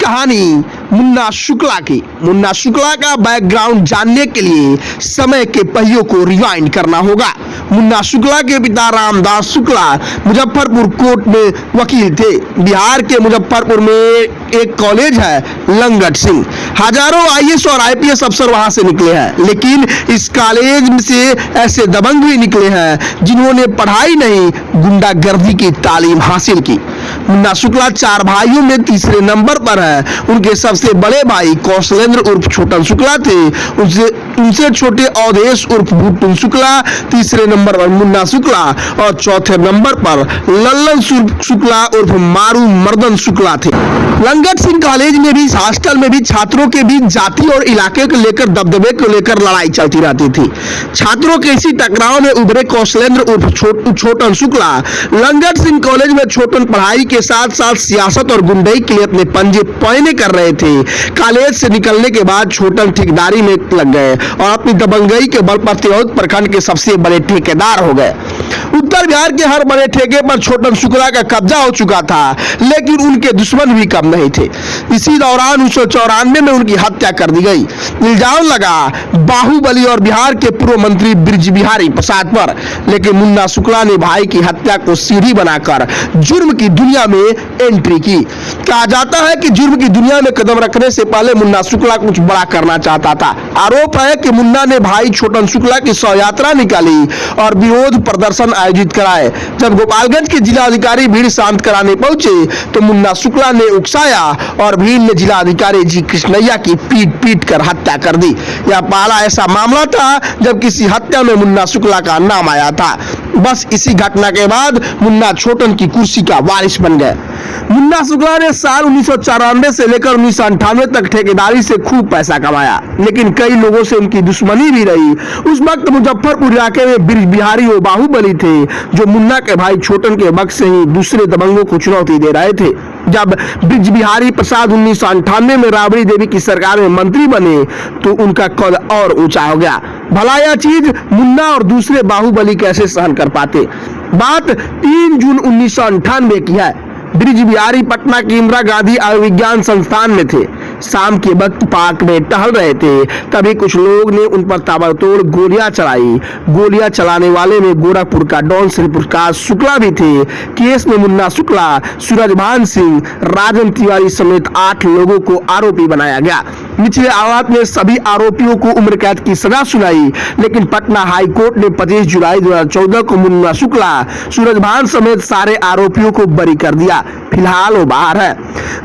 कहानी मुन्ना शुक्ला की। मुन्ना शुक्ला का बैकग्राउंड जानने के लिए समय के पहियों को रिवाइंड करना होगा। मुन्ना शुक्ला के पिता रामदास शुक्ला मुजफ्फरपुर कोर्ट में वकील थे। बिहार के मुजफ्फरपुर में एक कॉलेज है लंगट सिंह। हजारों आईएएस और आईपीएस अफसर वहां से निकले हैं, लेकिन इस कॉलेज से ऐसे दबंग भी निकले हैं जिन्होंने पढ़ाई नहीं, गुंडागर्दी की तालीम हासिल की। मुन्ना शुक्ला 4 भाइयों में तीसरे नंबर पर है। उनके सबसे बड़े भाई कौशलेंद्र उर्फ छोटन शुक्ला थे। उनसे छोटे अवधेश उर्फ भुट्टू शुक्ला तीसरे नंबर पर मुन्ना शुक्ला और चौथे नंबर पर लल्लन शुक्ला उर्फ मारू मर्दन शुक्ला थे। लंगट सिंह कॉलेज में भी, हॉस्टल में भी छात्रों के बीच जाति और इलाके को लेकर, दबदबे को लेकर लड़ाई चलती रहती थी। छात्रों के इसी टकराव में उभरे कौशलेंद्र उर्फ छोटन शुक्ला। लंगट सिंह कॉलेज में छोटन पढ़ाई के साथ साथ सियासत और गुंडई के लिए अपने पंजे पॉइने कर रहे थे। कॉलेज से निकलने के बाद छोटन ठेकेदारी में लग गए और अपनी दबंगई के बल पर तिरहुत प्रखंड के सबसे बड़े ठेकेदार हो गए। उत्तर बिहार के हर बड़े ठेके पर छोटन शुक्ला का कब्जा हो चुका था, लेकिन उनके दुश्मन भी कम नहीं थे। इसी दौरान 1994 में उनकी हत्या कर दी गई। इल्जाम लगा बाहुबली और बिहार के पूर्व मंत्री ब्रिज बिहारी प्रसाद पर, लेकिन मुन्ना शुक्ला ने भाई की हत्या को सीढ़ी बनाकर जुर्म की दुनिया में एंट्री की। कहा जाता है कि जुर्म की दुनिया में कदम रखने से पहले मुन्ना शुक्ला कुछ बड़ा करना चाहता था। आरोप है कि मुन्ना ने भाई छोटन शुक्ला की शव यात्रा निकाली और विरोध प्रदर्शन आयोजित कराए। जब गोपालगंज के जिलाधिकारी भीड़ शांत कराने पहुंचे तो मुन्ना शुक्ला ने उकसाया और भीड़ ने जिलाधिकारी जी कृष्णैया की पीट कर हत्या कर दी। यह पहला ऐसा मामला था जब किसी हत्या में मुन्ना शुक्ला का नाम आया था। बस इसी घटना के बाद मुन्ना छोटन की कुर्सी का वारिस बन गए। मुन्ना शुक्ला ने साल 1994 से लेकर 1998 तक ठेकेदारी से खूब पैसा कमाया, लेकिन कई लोगों से उनकी दुश्मनी भी रही। उस वक्त मुजफ्फरपुर इलाके में ब्रिज बिहारी और बाहुबली थे, जो मुन्ना के भाई छोटन के वक्त से ही दूसरे दबंगों को चुनौती दे रहे थे। जब ब्रिज बिहारी प्रसाद 1998 में राबड़ी देवी की सरकार में मंत्री बने तो उनका कद और ऊंचा हो गया। भला यह चीज मुन्ना और दूसरे बाहुबली कैसे सहन कर पाते। बात 3 जून 1998 की है। ब्रिज बिहारी पटना के इंदिरा गांधी आयुर्विज्ञान संस्थान में थे। शाम के वक्त पार्क में टहल रहे थे, तभी कुछ लोग ने उन पर ताबड़तोड़ गोलियां चलाई। गोलियां चलाने वाले में गोरखपुर का डॉन श्री प्रकाश शुक्ला भी थे। केस में मुन्ना शुक्ला, सूरजभान सिंह, राजन तिवारी समेत 8 लोगों को आरोपी बनाया गया। निचले अदालत ने सभी आरोपियों को उम्र कैद की सजा सुनाई, लेकिन पटना हाई कोर्ट ने 25 जुलाई 2014 को मुन्ना शुक्ला, सूरजभान समेत सारे आरोपियों को बरी कर दिया। फिलहाल वो बाहर है।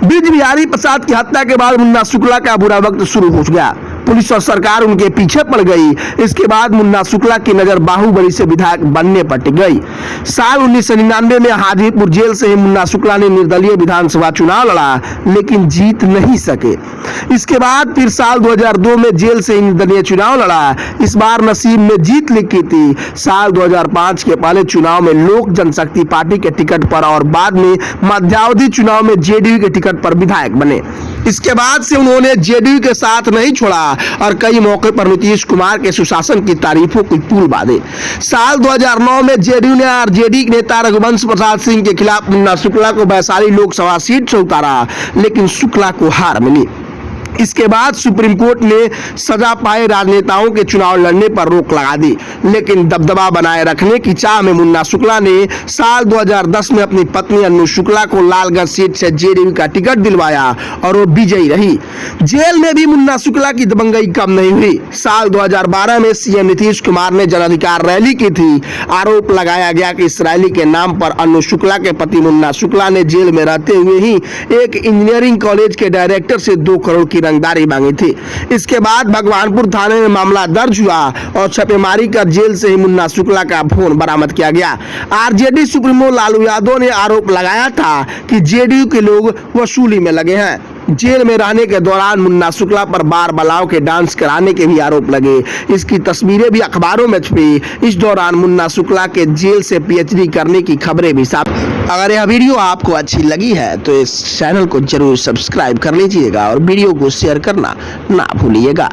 ब्रिज बिहारी प्रसाद की हत्या के बाद मुन्ना शुक्ला का बुरा वक्त शुरू हो गया। पुलिस और सरकार उनके पीछे पड़ गई। इसके बाद मुन्ना शुक्ला की नजर बाहुबली से विधायक बनने पर टिक गई। साल 1999 में हाजीपुर जेल से ही मुन्ना शुक्ला ने निर्दलीय विधानसभा चुनाव लड़ा, लेकिन जीत नहीं सके। इसके बाद फिर साल 2002 में जेल से ही निर्दलीय चुनाव लड़ा। इस बार नसीब में जीत लिखी थी। साल 2005 के पहले चुनाव में लोक जनशक्ति पार्टी के टिकट पर और बाद में मध्यावधि चुनाव में जेडीयू के टिकट पर विधायक बने। इसके बाद से उन्होंने जेडीयू के साथ नहीं छोड़ा और कई मौके पर नीतीश कुमार के सुशासन की तारीफों की पुल बांधे। साल 2009 में जेडीयू ने आरजेडी नेता रघुवंश प्रसाद सिंह के खिलाफ मुन्ना शुक्ला को वैशाली लोकसभा सीट से उतारा, लेकिन शुक्ला को हार मिली। इसके बाद सुप्रीम कोर्ट ने सजा पाए राजनेताओं के चुनाव लड़ने पर रोक लगा दी, लेकिन दबदबा बनाए रखने की चाह में मुन्ना शुक्ला ने साल 2010 में अपनी पत्नी अन्नू शुक्ला को लालगंज सीट से जेडीयू का टिकट दिलवाया और वो विजयी रही। जेल में भी मुन्ना शुक्ला की दबंगई कम नहीं हुई। साल 2012 में सीएम नीतीश कुमार ने जन अधिकार रैली की थी। आरोप लगाया गया कि इस रैली के नाम पर अन्नू शुक्ला के पति मुन्ना शुक्ला ने जेल में रहते हुए ही एक इंजीनियरिंग कॉलेज के डायरेक्टर से 2 करोड़ की रंगदारी मांगी थी। इसके बाद भगवानपुर थाने में मामला दर्ज हुआ और छापेमारी कर जेल से ही मुन्ना शुक्ला का फोन बरामद किया गया। आरजेडी सुप्रीमो लालू यादव ने आरोप लगाया था कि जेडीयू के लोग वसूली में लगे हैं। जेल में रहने के दौरान मुन्ना शुक्ला पर बार बालाओं के डांस कराने के भी आरोप लगे। इसकी तस्वीरें भी अखबारों में छपी। इस दौरान मुन्ना शुक्ला के जेल से पीएचडी करने की खबरें भी साफ। अगर यह वीडियो आपको अच्छी लगी है तो इस चैनल को जरूर सब्सक्राइब कर लीजिएगा और वीडियो को शेयर करना ना भूलिएगा।